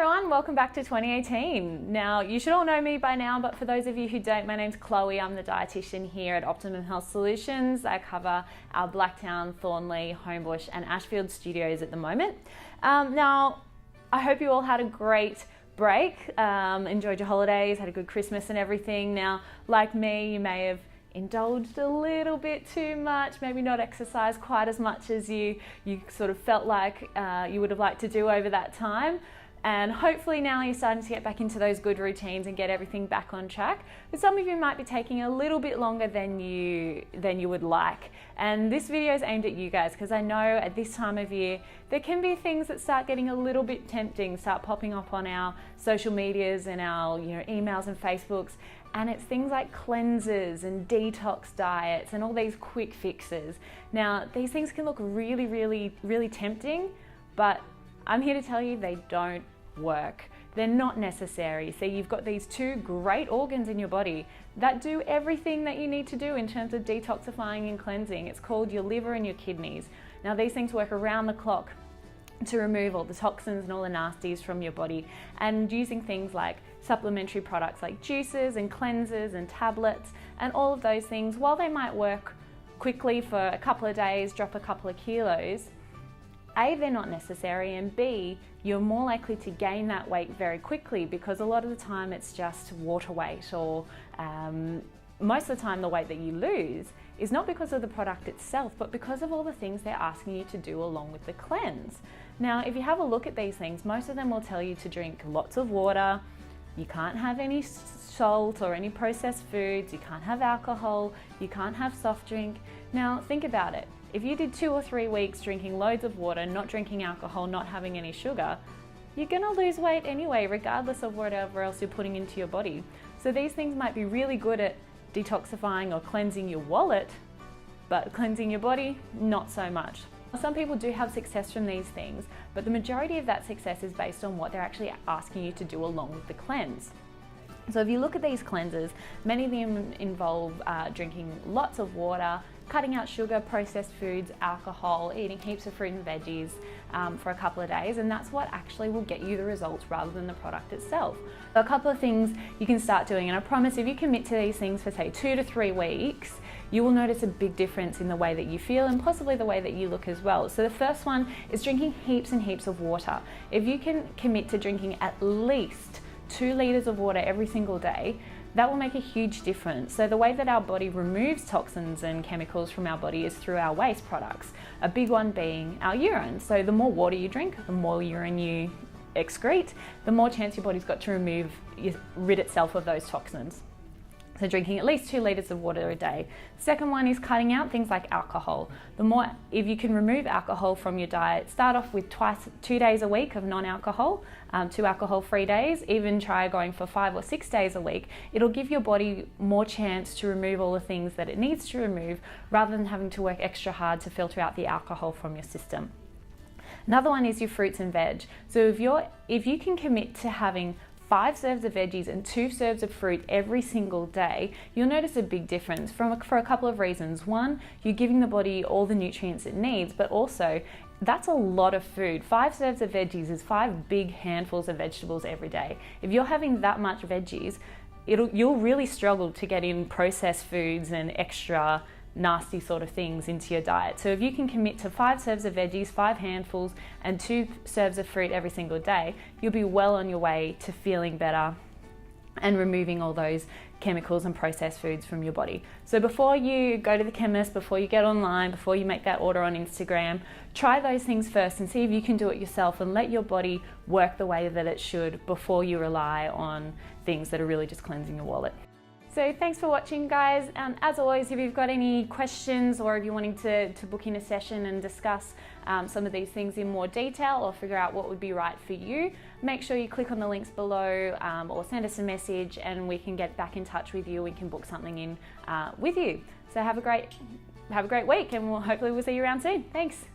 everyone, welcome back to 2018. Now, you should all know me by now, but for those of you who don't, my name's Chloe. I'm the dietitian here at Optimum Health Solutions. I cover our Blacktown, Thornley, Homebush and Ashfield studios at the moment. Now, I hope you all had a great break, enjoyed your holidays, had a good Christmas and everything. Now, like me, you may have indulged a little bit too much, maybe not exercise quite as much as you sort of felt like you would have liked to do over that time. And hopefully now you're starting to get back into those good routines and get everything back on track. But some of you might be taking a little bit longer than you would like. And this video is aimed at you guys because I know at this time of year there can be things that start getting a little bit tempting, start popping up on our social medias and our emails and Facebooks. And it's things like cleanses and detox diets and all these quick fixes. Now, these things can look really, really, really tempting, but I'm here to tell you they don't work. They're not necessary. So you've got these two great organs in your body that do everything that you need to do in terms of detoxifying and cleansing. It's called your liver and your kidneys. Now, these things work around the clock to remove all the toxins and all the nasties from your body, and using things like supplementary products like juices and cleansers and tablets and all of those things, while they might work quickly for a couple of days, drop a couple of kilos, A, they're not necessary, and B, you're more likely to gain that weight very quickly because a lot of the time it's just water weight, or most of the time the weight that you lose is not because of the product itself, but because of all the things they're asking you to do along with the cleanse. Now, if you have a look at these things, most of them will tell you to drink lots of water, you can't have any salt or any processed foods, you can't have alcohol, you can't have soft drink. Now, think about it. If you did 2 or 3 weeks drinking loads of water, not drinking alcohol, not having any sugar, you're gonna lose weight anyway, regardless of whatever else you're putting into your body. So these things might be really good at detoxifying or cleansing your wallet, but cleansing your body, not so much. Some people do have success from these things, but the majority of that success is based on what they're actually asking you to do along with the cleanse. So if you look at these cleanses, many of them involve drinking lots of water, cutting out sugar, processed foods, alcohol, eating heaps of fruit and veggies for a couple of days, and that's what actually will get you the results rather than the product itself. So a couple of things you can start doing, and I promise if you commit to these things for say 2 to 3 weeks, you will notice a big difference in the way that you feel and possibly the way that you look as well. So the first one is drinking heaps and heaps of water. If you can commit to drinking at least 2 litres of water every single day, that will make a huge difference. So the way that our body removes toxins and chemicals from our body is through our waste products, a big one being our urine. So the more water you drink, the more urine you excrete, the more chance your body's got to rid itself of those toxins. So drinking at least 2 litres of water a day. Second one is cutting out things like alcohol. If you can remove alcohol from your diet, start off with 2 days a week of non-alcohol, 2 alcohol-free days, even try going for 5 or 6 days a week. It'll give your body more chance to remove all the things that it needs to remove rather than having to work extra hard to filter out the alcohol from your system. Another one is your fruits and veg. So if you can commit to having 5 serves of veggies and 2 serves of fruit every single day, you'll notice a big difference for a couple of reasons. One, you're giving the body all the nutrients it needs, but also that's a lot of food. 5 serves of veggies is 5 big handfuls of vegetables every day. If you're having that much veggies, you'll really struggle to get in processed foods and extra nasty sort of things into your diet. So if you can commit to 5 serves of veggies, 5 handfuls, and 2 serves of fruit every single day, you'll be well on your way to feeling better and removing all those chemicals and processed foods from your body. So before you go to the chemist, before you get online, before you make that order on Instagram, try those things first and see if you can do it yourself and let your body work the way that it should before you rely on things that are really just cleansing your wallet. So thanks for watching, guys. As always, if you've got any questions or if you're wanting to book in a session and discuss some of these things in more detail or figure out what would be right for you, make sure you click on the links below or send us a message and we can get back in touch with you. We can book something in with you. So have a great week, and hopefully we'll see you around soon. Thanks.